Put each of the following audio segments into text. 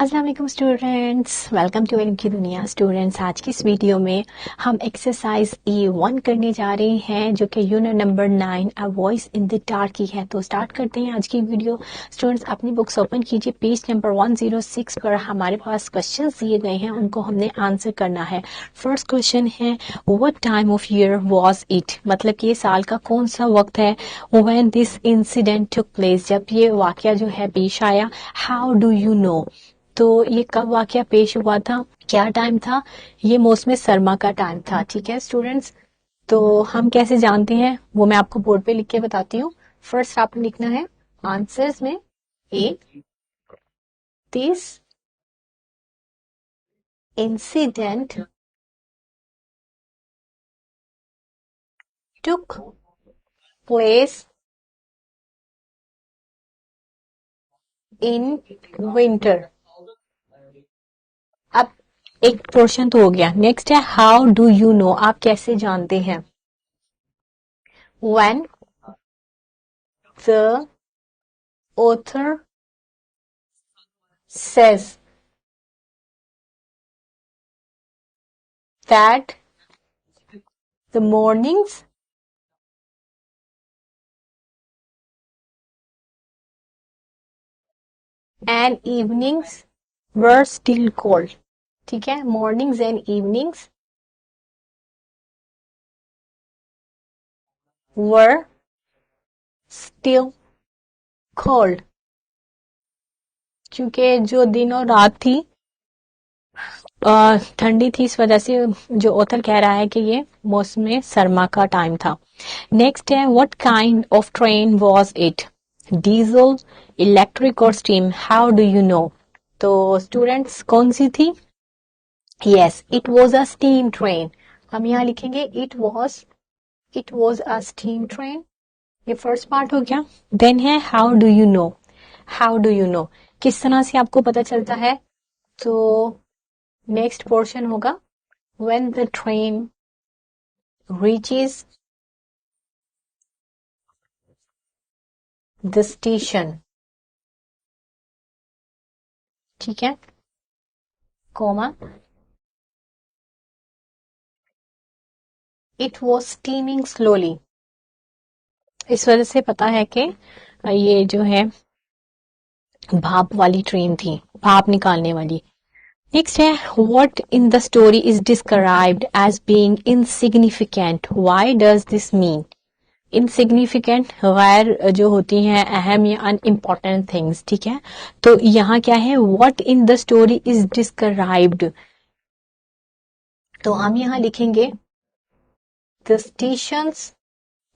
अस्सलाम वालेकुम students, welcome to इल्म की दुनिया। स्टूडेंट्स, आज की इस वीडियो में हम एक्सरसाइज E1 करने जा रहे हैं जो कि unit number 9 a voice in the dark की है। तो स्टार्ट करते हैं आज की वीडियो। स्टूडेंट्स, अपनी बुक्स ओपन कीजिए। पेज नंबर 106 पर हमारे पास क्वेश्चंस दिए गए हैं, उनको हमने आंसर करना है। फर्स्ट क्वेश्चन है, what time of year was it? मतलब कि ये साल का कौन सा वक्त है when this incident took place, जब ये वाकया जो है पेश आया। How do you know? तो ये कब वाकया पेश हुआ था, क्या टाइम था? ये मौसम सरमा का टाइम था। ठीक है स्टूडेंट्स, तो हम कैसे जानते हैं वो मैं आपको बोर्ड पे लिख के बताती हूँ। फर्स्ट आपने लिखना है आंसर्स में A, this incident took place in winter. अब एक पोर्शन तो हो गया। नेक्स्ट है हाउ डू यू नो, आप कैसे जानते हैं? When the author says that the mornings and evenings were still cold। ठीक है, mornings and evenings were still cold। क्योंकि जो दिन और रात थी ठंडी थी, इस वजह से जो ऑथर कह रहा है कि ये मौसम सरमा का टाइम था। नेक्स्ट है, what kind of train was it? Diesel, electric और steam? How do you know? तो स्टूडेंट्स, कौन सी थी? Yes, it was a steam train. हम यहाँ लिखेंगे it was a steam train. ये फर्स्ट पार्ट हो गया। देन है how do you know. How do you know, किस तरह से आपको पता चलता है? तो नेक्स्ट पोर्शन होगा, when the train reaches the station. ठीक है, comma, it was steaming slowly. इस वजह से पता है कि ये जो है भाप वाली ट्रेन थी, भाप निकालने वाली। नेक्स्ट है, what in the story is described as being insignificant? Why does this mean? Insignificant गैर जो होती हैं अहम या अनइम्पॉर्टेंट थिंग्स। ठीक है, तो यहाँ क्या है, what in the story is described. तो हम यहाँ लिखेंगे the stations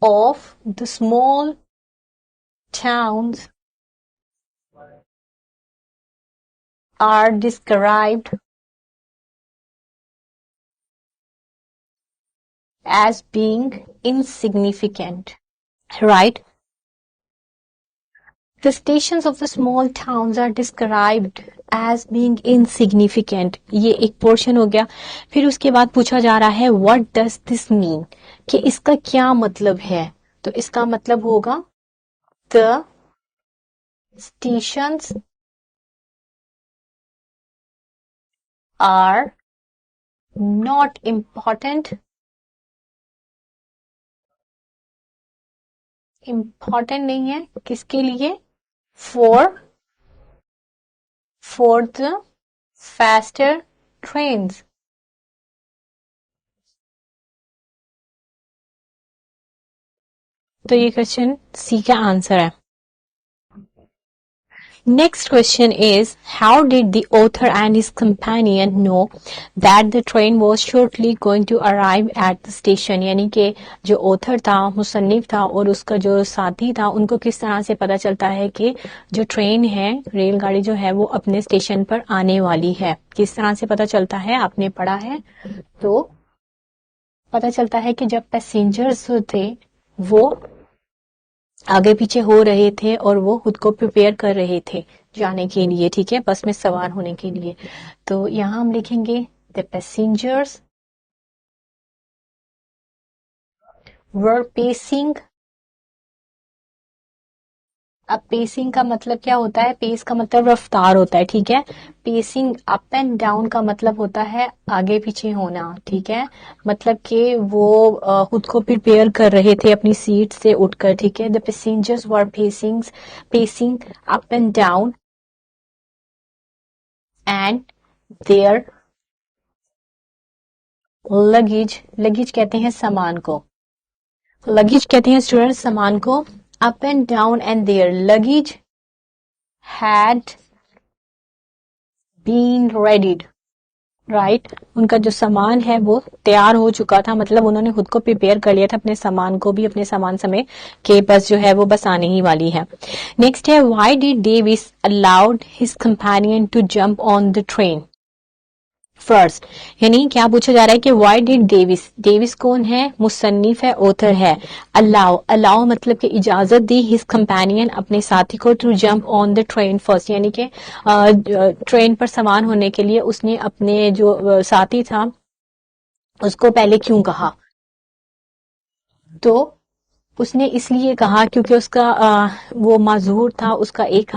of the small towns are described as being insignificant, right? The stations of the small towns are described as being insignificant। ये एक पोर्शन हो गया। फिर उसके बाद पूछा जा रहा है what does this mean, कि इसका क्या मतलब है? तो इसका मतलब होगा the stations are not important नहीं है किसके लिए? for the faster trains। तो ये क्वेश्चन सी का आंसर है। Next question is, how did the author and his companion know that the train was shortly going to arrive at the station? यानी कि जो author था, मुसन्निफ था, और उसका जो साथी था, उनको किस तरह से पता चलता है कि जो ट्रेन है, रेलगाड़ी जो है, वो अपने स्टेशन पर आने वाली है? किस तरह से पता चलता है? आपने पढ़ा है। तो पता चलता है कि जब पैसेंजर्स थे वो आगे पीछे हो रहे थे और वो खुद को प्रिपेयर कर रहे थे जाने के लिए। ठीक है, बस में सवार होने के लिए। तो यहां हम लिखेंगे द पैसेंजर्स वर पेसिंग अब पेसिंग का मतलब क्या होता है? पेस का मतलब रफ्तार होता है, ठीक है। पेसिंग अप एंड डाउन का मतलब होता है आगे पीछे होना, ठीक है। मतलब कि वो खुद को प्रिपेयर कर रहे थे अपनी सीट से उठकर, ठीक है। The passengers were pacing up and down and their luggage कहते हैं सामान को, लगेज कहते हैं स्टूडेंट सामान को। Up and down and their luggage had been raided, right. उनका जो सामान है वो तैयार हो चुका था, मतलब उन्होंने खुद को प्रिपेयर कर लिया था अपने सामान को भी, अपने सामान समेत के बस जो है वो बस आने ही वाली है। नेक्स्ट है why did Davis allowed his companion to jump on the train first, यानी क्या पूछा जा रहा है कि व्हाई डिड डेविस, डेविस कौन है? मुसन्निफ है, ऑथर है। अलाउ मतलब कि इजाजत दी हिज कंपेनियन अपने साथी को to jump on the train first, यानी कि ट्रेन पर सवार होने के लिए उसने अपने जो साथी था उसको पहले क्यों कहा? तो उसने इसलिए कहा क्योंकि उसका वो माजूर था, उसका एक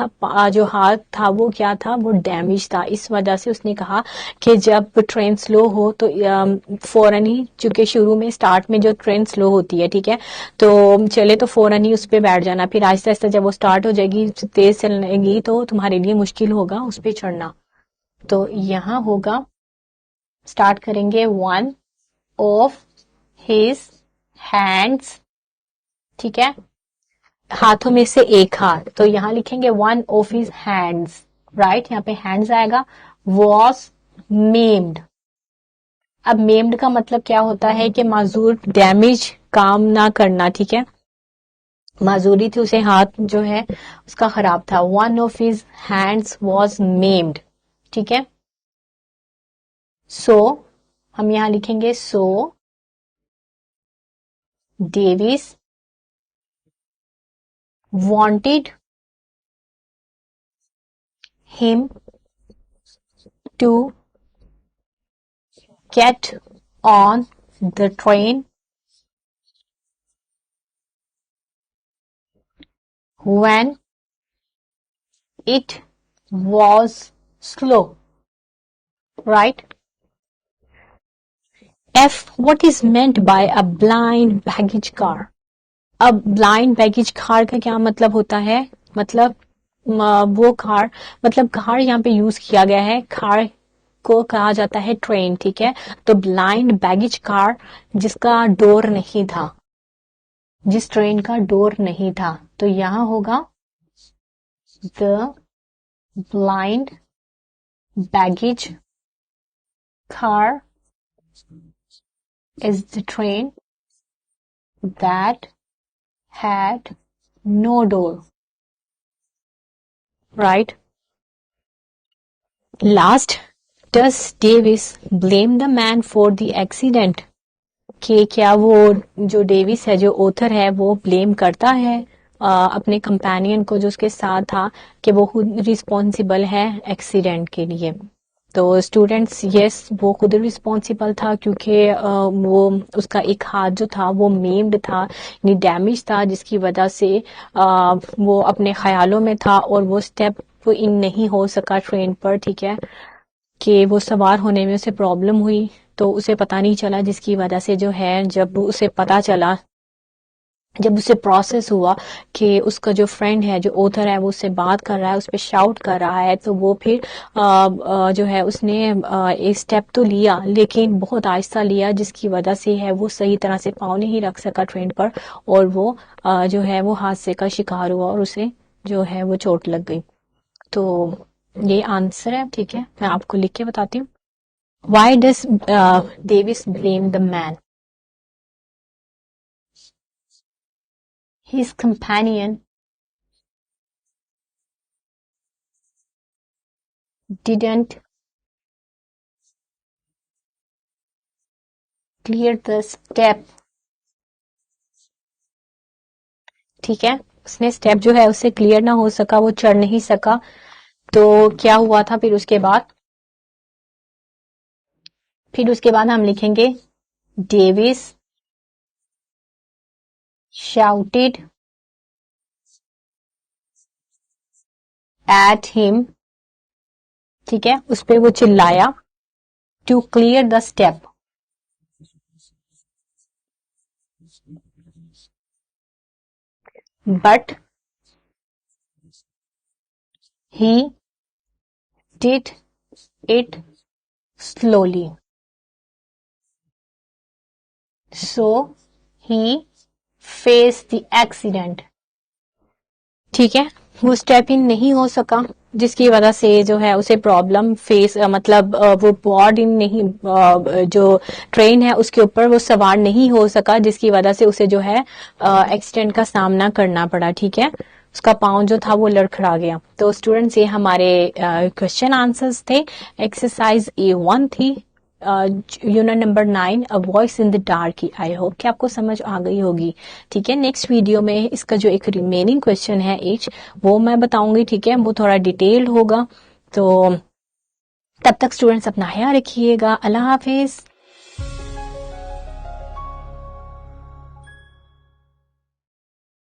जो हाथ था वो क्या था? वो डैमेज था। इस वजह से उसने कहा कि जब ट्रेन स्लो हो तो फौरन ही, चूंकि शुरू में स्टार्ट में जो ट्रेन स्लो होती है, ठीक है, तो चले तो फौरन ही उस पर बैठ जाना, फिर आहिस्ता आहिस्ता जब वो स्टार्ट हो जाएगी, तेज चलेगी, तो तुम्हारे लिए मुश्किल होगा उस पर चढ़ना। तो यहाँ होगा, स्टार्ट करेंगे वन ऑफ हिज हैंड्स, ठीक है, हाथों में से एक हाथ, तो यहां लिखेंगे one of his hands, right. यहाँ पे हैंड्स आएगा। वॉज मेम्ड, अब मेम्ड का मतलब क्या होता है कि माजूर, डैमेज, काम ना करना, ठीक है। माजूरी थी, उसे हाथ जो है उसका खराब था। One of his hands was maimed, ठीक है। सो हम यहां लिखेंगे सो Davis wanted him to get on the train when it was slow, right? F. What is meant by a blind baggage car? अब ब्लाइंड बैगेज कार का क्या मतलब होता है? मतलब वो कार, मतलब कार यहाँ पे यूज किया गया है, कार को कहा जाता है ट्रेन, ठीक है। तो ब्लाइंड बैगेज कार जिसका डोर नहीं था, जिस ट्रेन का डोर नहीं था, तो यहां होगा the blind baggage car is the train that had no door, right? Last, does Davis blame the man for the accident? कि क्या वो जो डेविस है, जो ऑथर है, वो ब्लेम करता है अपने कंपेनियन को जो उसके साथ था, कि वो खुद रिस्पॉन्सिबल है एक्सीडेंट के लिए? तो स्टूडेंट्स, यस, वो खुद रिस्पॉन्सिबल था, क्योंकि वो उसका एक हाथ जो था वो मेम्ड था, यानी डैमेज था, जिसकी वजह से वो अपने ख्यालों में था और वो स्टेप इन नहीं हो सका ट्रेन पर, ठीक है, कि वो सवार होने में उसे प्रॉब्लम हुई, तो उसे पता नहीं चला, जिसकी वजह से जो है जब उसे पता चला, जब उसे प्रोसेस हुआ कि उसका जो फ्रेंड है, जो ऑथर है, वो उससे बात कर रहा है, उस पर शाउट कर रहा है, तो वो फिर जो है उसने एक स्टेप तो लिया, लेकिन बहुत आहिस्ता लिया, जिसकी वजह से है वो सही तरह से पाँव नहीं रख सका ट्रेन पर, और वो जो है वो हादसे का शिकार हुआ और उसे जो है वो चोट लग गई। तो ये आंसर है, ठीक है। मैं आपको लिख के बताती हूँ। Why does Davis blame the man? His companion didn't clear the step, ठीक है, उसने स्टेप जो है उससे क्लियर ना हो सका, वो चढ़ नहीं सका। तो क्या हुआ था फिर उसके बाद हम लिखेंगे डेविस shouted एट हिम, ठीक है, उस पे वो चिल्लाया, to clear the step, but he did it slowly, so he face the accident, ठीक है, वो स्टेप इन नहीं हो सका जिसकी वजह से जो है उसे प्रॉब्लम फेस मतलब वो बोर्ड इन नहीं जो ट्रेन है उसके ऊपर वो सवार नहीं हो सका जिसकी वजह से उसे जो है एक्सीडेंट का सामना करना पड़ा, ठीक है, उसका पाँव जो था वो लड़खड़ा गया। तो स्टूडेंट्स ये हमारे क्वेश्चन आंसर्स थे। एक्सरसाइज A1 थी unit number 9 a voice in the dark की। आई होप कि आपको समझ आ गई होगी, ठीक है। नेक्स्ट वीडियो में इसका जो एक रिमेनिंग क्वेश्चन है एच वो मैं बताऊंगी, ठीक है, वो थोड़ा डिटेल्ड होगा। तो तब तक स्टूडेंट्स अपना ख्याल रखिएगा। अल्लाह हाफिज।